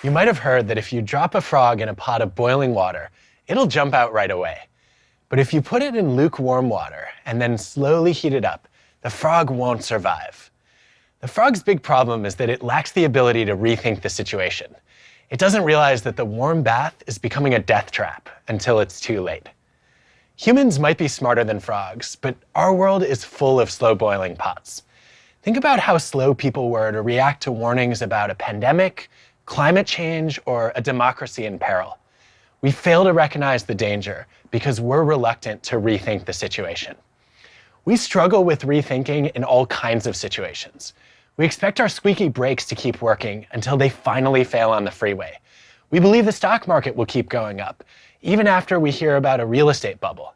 You might have heard that if you drop a frog in a pot of boiling water, it'll jump out right away. But if you put it in lukewarm water and then slowly heat it up, the frog won't survive. The frog's big problem is that it lacks the ability to rethink the situation. It doesn't realize that the warm bath is becoming a death trap until it's too late. Humans might be smarter than frogs, but our world is full of slow boiling pots. Think about how slow people were to react to warnings about a pandemic, climate change, or a democracy in peril. We fail to recognize the danger because we're reluctant to rethink the situation. We struggle with rethinking in all kinds of situations. We expect our squeaky brakes to keep working until they finally fail on the freeway. We believe the stock market will keep going up, even after we hear about a real estate bubble.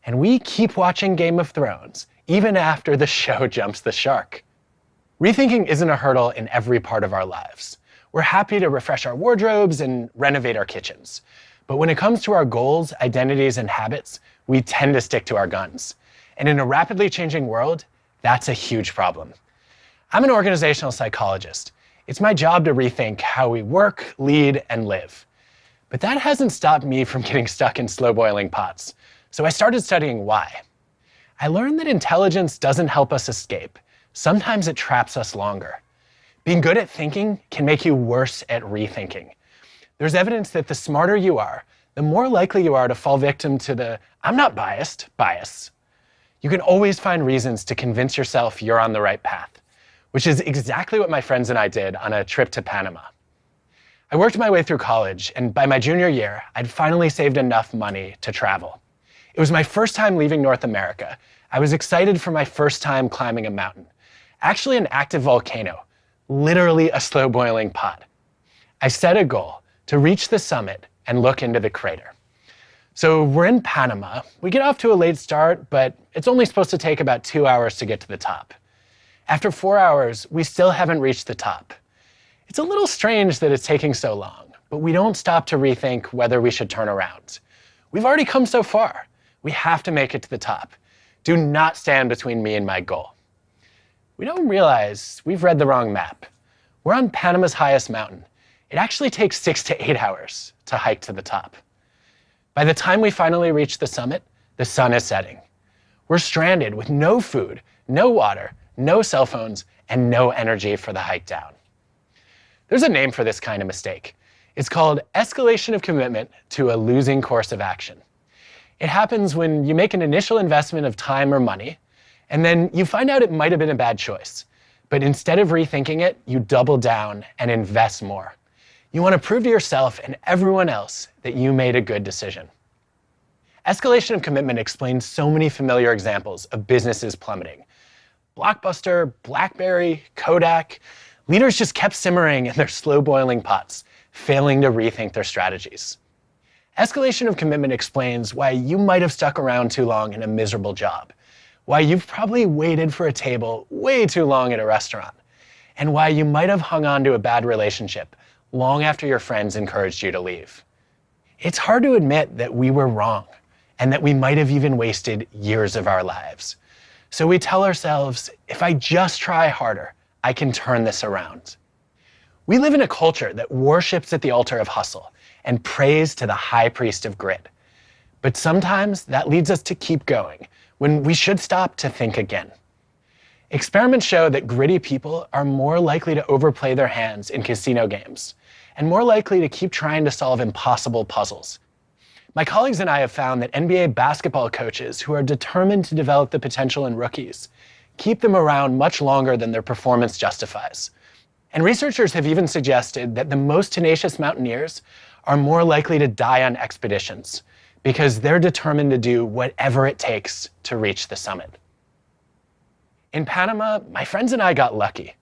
And we keep watching Game of Thrones, even after the show jumps the shark. Rethinking isn't a hurdle in every part of our lives. We're happy to refresh our wardrobes and renovate our kitchens. But when it comes to our goals, identities, and habits, we tend to stick to our guns. And in a rapidly changing world, that's a huge problem. I'm an organizational psychologist. It's my job to rethink how we work, lead, and live. But that hasn't stopped me from getting stuck in slow boiling pots. So I started studying why. I learned that intelligence doesn't help us escape. Sometimes it traps us longer. Being good at thinking can make you worse at rethinking. There's evidence that the smarter you are, the more likely you are to fall victim to the "I'm not biased" bias. You can always find reasons to convince yourself you're on the right path, which is exactly what my friends and I did on a trip to Panama. I worked my way through college, and by my junior year, I'd finally saved enough money to travel. It was my first time leaving North America. I was excited for my first time climbing a mountain. Actually an active volcano, literally a slow boiling pot. I set a goal to reach the summit and look into the crater. So we're in Panama. We get off to a late start, but it's only supposed to take about 2 hours to get to the top. After 4 hours, we still haven't reached the top. It's a little strange that it's taking so long, but we don't stop to rethink whether we should turn around. We've already come so far. We have to make it to the top. Do not stand between me and my goal. We don't realize we've read the wrong map. We're on Panama's highest mountain. It actually takes 6 to 8 hours to hike to the top. By the time we finally reach the summit, the sun is setting. We're stranded with no food, no water, no cell phones, and no energy for the hike down. There's a name for this kind of mistake. It's called escalation of commitment to a losing course of action. It happens when you make an initial investment of time or money, and then you find out it might have been a bad choice. But instead of rethinking it, you double down and invest more. You want to prove to yourself and everyone else that you made a good decision. Escalation of commitment explains so many familiar examples of businesses plummeting. Blockbuster, BlackBerry, Kodak. Leaders just kept simmering in their slow boiling pots, failing to rethink their strategies. Escalation of commitment explains why you might have stuck around too long in a miserable job, why you've probably waited for a table way too long at a restaurant, and why you might have hung on to a bad relationship long after your friends encouraged you to leave. It's hard to admit that we were wrong and that we might have even wasted years of our lives. So we tell ourselves, if I just try harder, I can turn this around. We live in a culture that worships at the altar of hustle and prays to the high priest of grit. But sometimes that leads us to keep going when we should stop to think again. Experiments show that gritty people are more likely to overplay their hands in casino games and more likely to keep trying to solve impossible puzzles. My colleagues and I have found that NBA basketball coaches who are determined to develop the potential in rookies keep them around much longer than their performance justifies. And researchers have even suggested that the most tenacious mountaineers are more likely to die on expeditions because they're determined to do whatever it takes to reach the summit. In Panama, my friends and I got lucky.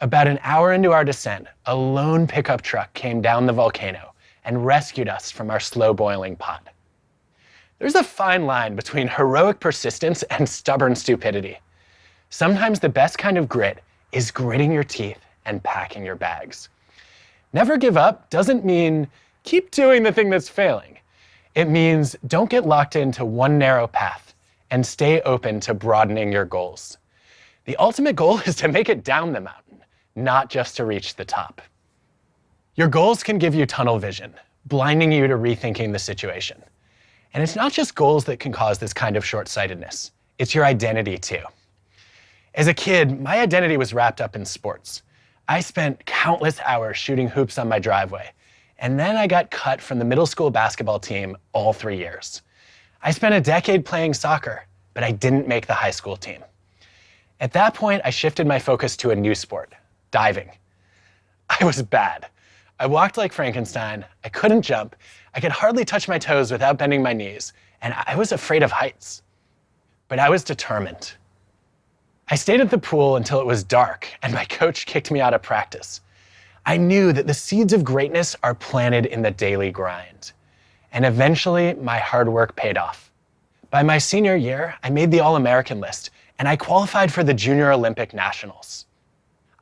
About an hour into our descent, a lone pickup truck came down the volcano and rescued us from our slow boiling pot. There's a fine line between heroic persistence and stubborn stupidity. Sometimes the best kind of grit is gritting your teeth and packing your bags. Never give up doesn't mean keep doing the thing that's failing. It means don't get locked into one narrow path and stay open to broadening your goals. The ultimate goal is to make it down the mountain, not just to reach the top. Your goals can give you tunnel vision, blinding you to rethinking the situation. And it's not just goals that can cause this kind of short-sightedness. It's your identity too. As a kid, my identity was wrapped up in sports. I spent countless hours shooting hoops on my driveway, and then I got cut from the middle school basketball team all 3 years. I spent a decade playing soccer, but I didn't make the high school team. At that point, I shifted my focus to a new sport, diving. I was bad. I walked like Frankenstein, I couldn't jump, I could hardly touch my toes without bending my knees, and I was afraid of heights. But I was determined. I stayed at the pool until it was dark, and my coach kicked me out of practice. I knew that the seeds of greatness are planted in the daily grind. And eventually, my hard work paid off. By my senior year, I made the All-American list, and I qualified for the Junior Olympic Nationals.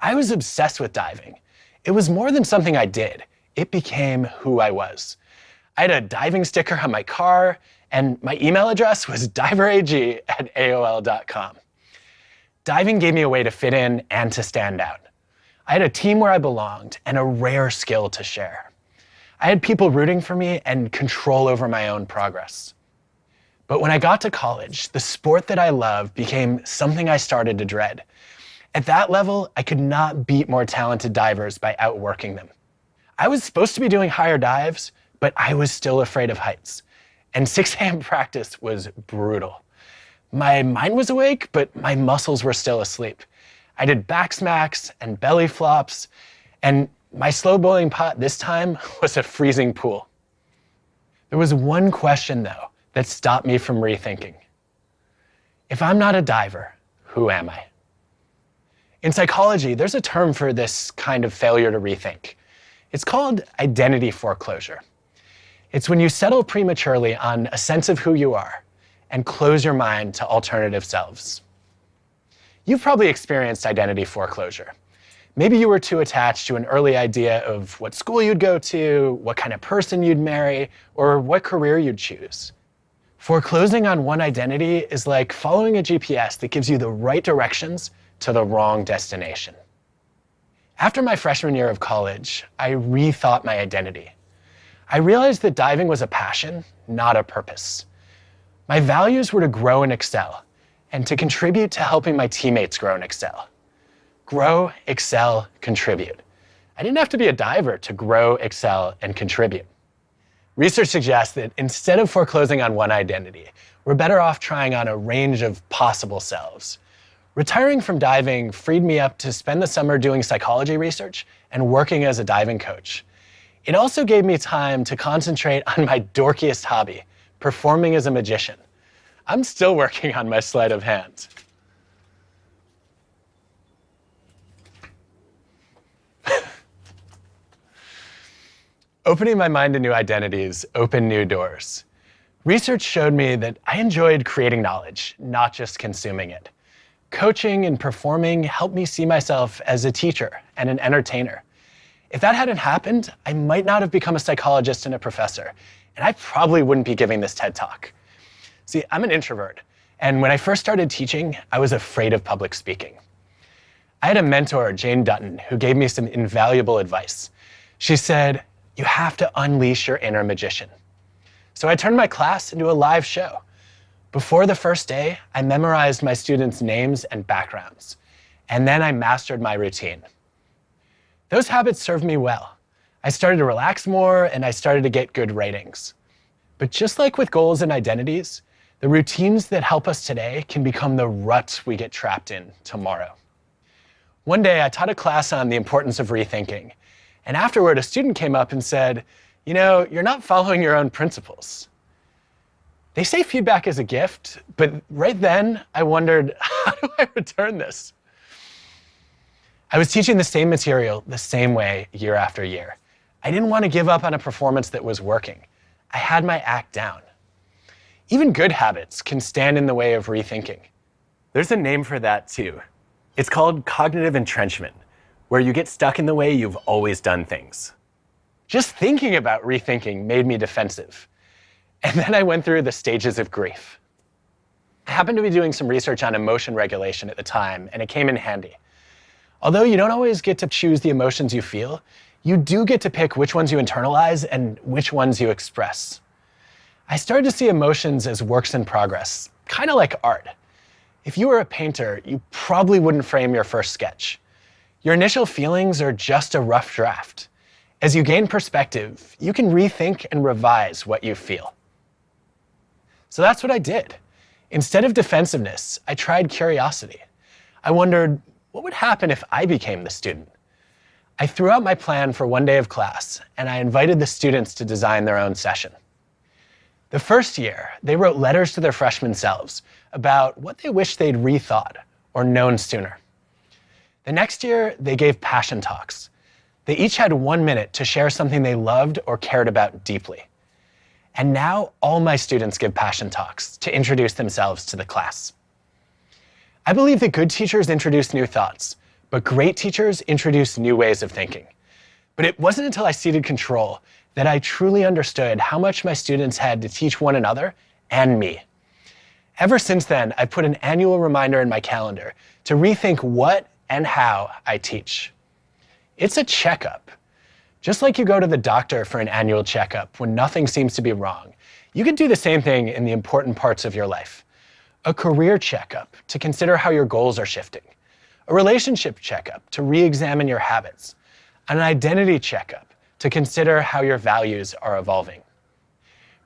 I was obsessed with diving. It was more than something I did. It became who I was. I had a diving sticker on my car, and my email address was diverag@aol.com. Diving gave me a way to fit in and to stand out. I had a team where I belonged and a rare skill to share. I had people rooting for me and control over my own progress. But when I got to college, the sport that I loved became something I started to dread. At that level, I could not beat more talented divers by outworking them. I was supposed to be doing higher dives, but I was still afraid of heights. And 6 a.m. practice was brutal. My mind was awake, but my muscles were still asleep. I did back smacks and belly flops, and my slow boiling pot this time was a freezing pool. There was one question, though, that stopped me from rethinking. If I'm not a diver, who am I? In psychology, there's a term for this kind of failure to rethink. It's called identity foreclosure. It's when you settle prematurely on a sense of who you are and close your mind to alternative selves. You've probably experienced identity foreclosure. Maybe you were too attached to an early idea of what school you'd go to, what kind of person you'd marry, or what career you'd choose. Foreclosing on one identity is like following a GPS that gives you the right directions to the wrong destination. After my freshman year of college, I rethought my identity. I realized that diving was a passion, not a purpose. My values were to grow and excel, and to contribute to helping my teammates grow and excel. Grow, excel, contribute. I didn't have to be a diver to grow, excel, and contribute. Research suggests that instead of foreclosing on one identity, we're better off trying on a range of possible selves. Retiring from diving freed me up to spend the summer doing psychology research and working as a diving coach. It also gave me time to concentrate on my dorkiest hobby, performing as a magician. I'm still working on my sleight of hand. Opening my mind to new identities opened new doors. Research showed me that I enjoyed creating knowledge, not just consuming it. Coaching and performing helped me see myself as a teacher and an entertainer. If that hadn't happened, I might not have become a psychologist and a professor, and I probably wouldn't be giving this TED Talk. See, I'm an introvert, and when I first started teaching, I was afraid of public speaking. I had a mentor, Jane Dutton, who gave me some invaluable advice. She said, "You have to unleash your inner magician." So I turned my class into a live show. Before the first day, I memorized my students' names and backgrounds, and then I mastered my routine. Those habits served me well. I started to relax more, and I started to get good ratings. But just like with goals and identities, the routines that help us today can become the ruts we get trapped in tomorrow. One day, I taught a class on the importance of rethinking, and afterward, a student came up and said, "You know, you're not following your own principles." They say feedback is a gift, but right then, I wondered, how do I return this? I was teaching the same material the same way year after year. I didn't want to give up on a performance that was working. I had my act down. Even good habits can stand in the way of rethinking. There's a name for that too. It's called cognitive entrenchment, where you get stuck in the way you've always done things. Just thinking about rethinking made me defensive. And then I went through the stages of grief. I happened to be doing some research on emotion regulation at the time, and it came in handy. Although you don't always get to choose the emotions you feel, You do get to pick which ones you internalize and which ones you express. I started to see emotions as works in progress, kind of like art. If you were a painter, you probably wouldn't frame your first sketch. Your initial feelings are just a rough draft. As you gain perspective, you can rethink and revise what you feel. So that's what I did. Instead of defensiveness, I tried curiosity. I wondered, what would happen if I became the student? I threw out my plan for one day of class, and I invited the students to design their own session. The first year, they wrote letters to their freshman selves about what they wished they'd rethought or known sooner. The next year, they gave passion talks. They each had 1 minute to share something they loved or cared about deeply. And now all my students give passion talks to introduce themselves to the class. I believe that good teachers introduce new thoughts, but great teachers introduce new ways of thinking. But it wasn't until I ceded control that I truly understood how much my students had to teach one another and me. Ever since then, I put an annual reminder in my calendar to rethink what and how I teach. It's a checkup. Just like you go to the doctor for an annual checkup when nothing seems to be wrong, you can do the same thing in the important parts of your life. A career checkup to consider how your goals are shifting. A relationship checkup to re-examine your habits. An identity checkup to consider how your values are evolving.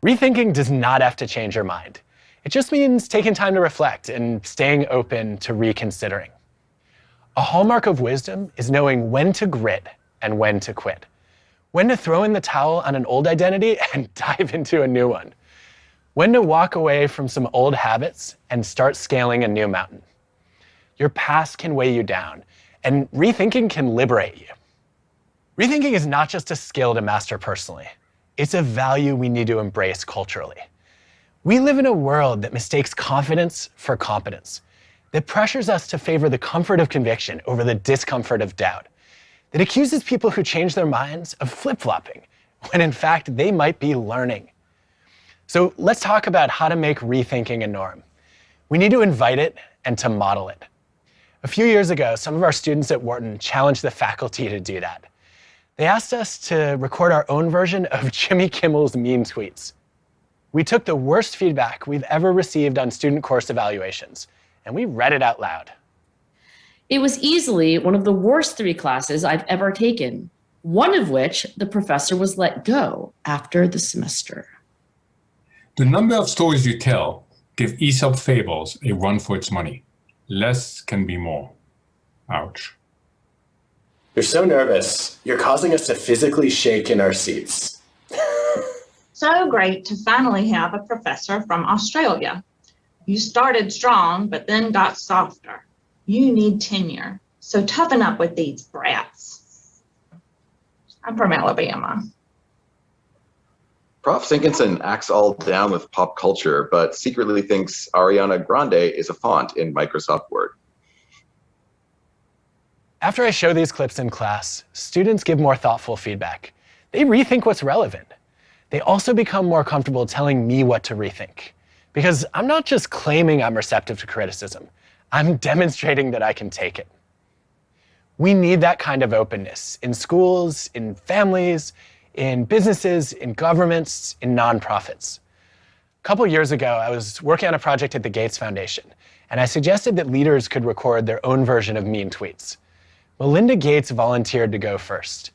Rethinking does not have to change your mind. It just means taking time to reflect and staying open to reconsidering. A hallmark of wisdom is knowing when to grit and when to quit. When to throw in the towel on an old identity and dive into a new one. When to walk away from some old habits and start scaling a new mountain. Your past can weigh you down, and rethinking can liberate you. Rethinking is not just a skill to master personally. It's a value we need to embrace culturally. We live in a world that mistakes confidence for competence, that pressures us to favor the comfort of conviction over the discomfort of doubt, that accuses people who change their minds of flip-flopping, when in fact they might be learning. So let's talk about how to make rethinking a norm. We need to invite it and to model it. A few years ago, some of our students at Wharton challenged the faculty to do that. They asked us to record our own version of Jimmy Kimmel's mean tweets. We took the worst feedback we've ever received on student course evaluations, and we read it out loud. It was easily one of the worst 3 classes I've ever taken, one of which the professor was let go after the semester. The number of stories you tell give Aesop fables a run for its money. Less can be more. Ouch. You're so nervous. You're causing us to physically shake in our seats. So great to finally have a professor from Australia. You started strong, but then got softer. You need tenure, so toughen up with these brats. I'm from Alabama. Prof. Sinkinson acts all down with pop culture, but secretly thinks Ariana Grande is a font in Microsoft Word. After I show these clips in class, students give more thoughtful feedback. They rethink what's relevant. They also become more comfortable telling me what to rethink. Because I'm not just claiming I'm receptive to criticism. I'm demonstrating that I can take it. We need that kind of openness in schools, in families, in businesses, in governments, in nonprofits. A couple years ago, I was working on a project at the Gates Foundation, and I suggested that leaders could record their own version of mean tweets. Melinda Gates volunteered to go first.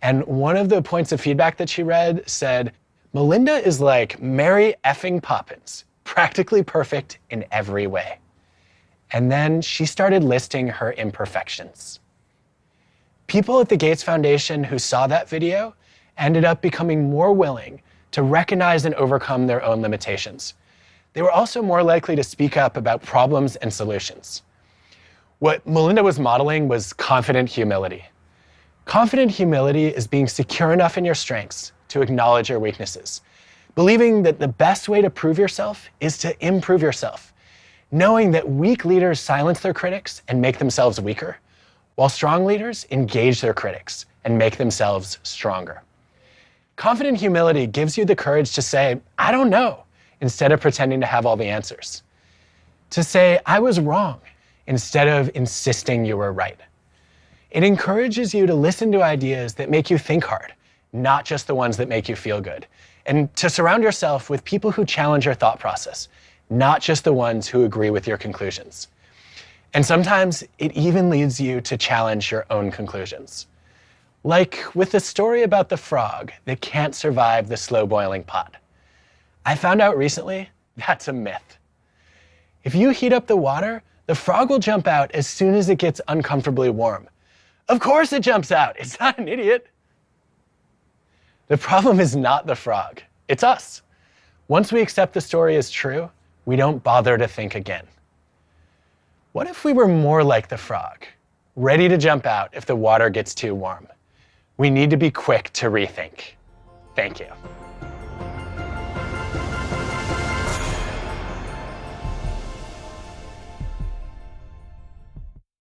And one of the points of feedback that she read said, Melinda is like Mary effing Poppins, practically perfect in every way. And then she started listing her imperfections. People at the Gates Foundation who saw that video ended up becoming more willing to recognize and overcome their own limitations. They were also more likely to speak up about problems and solutions. What Melinda was modeling was confident humility. Confident humility is being secure enough in your strengths to acknowledge your weaknesses, believing that the best way to prove yourself is to improve yourself, knowing that weak leaders silence their critics and make themselves weaker, while strong leaders engage their critics and make themselves stronger. Confident humility gives you the courage to say, I don't know, instead of pretending to have all the answers. To say, I was wrong, instead of insisting you were right. It encourages you to listen to ideas that make you think hard, not just the ones that make you feel good, and to surround yourself with people who challenge your thought process, not just the ones who agree with your conclusions. And sometimes it even leads you to challenge your own conclusions. Like with the story about the frog that can't survive the slow boiling pot. I found out recently that's a myth. If you heat up the water, the frog will jump out as soon as it gets uncomfortably warm. Of course it jumps out, it's not an idiot. The problem is not the frog, it's us. Once we accept the story as true, we don't bother to think again. What if we were more like the frog, ready to jump out if the water gets too warm? We need to be quick to rethink. Thank you.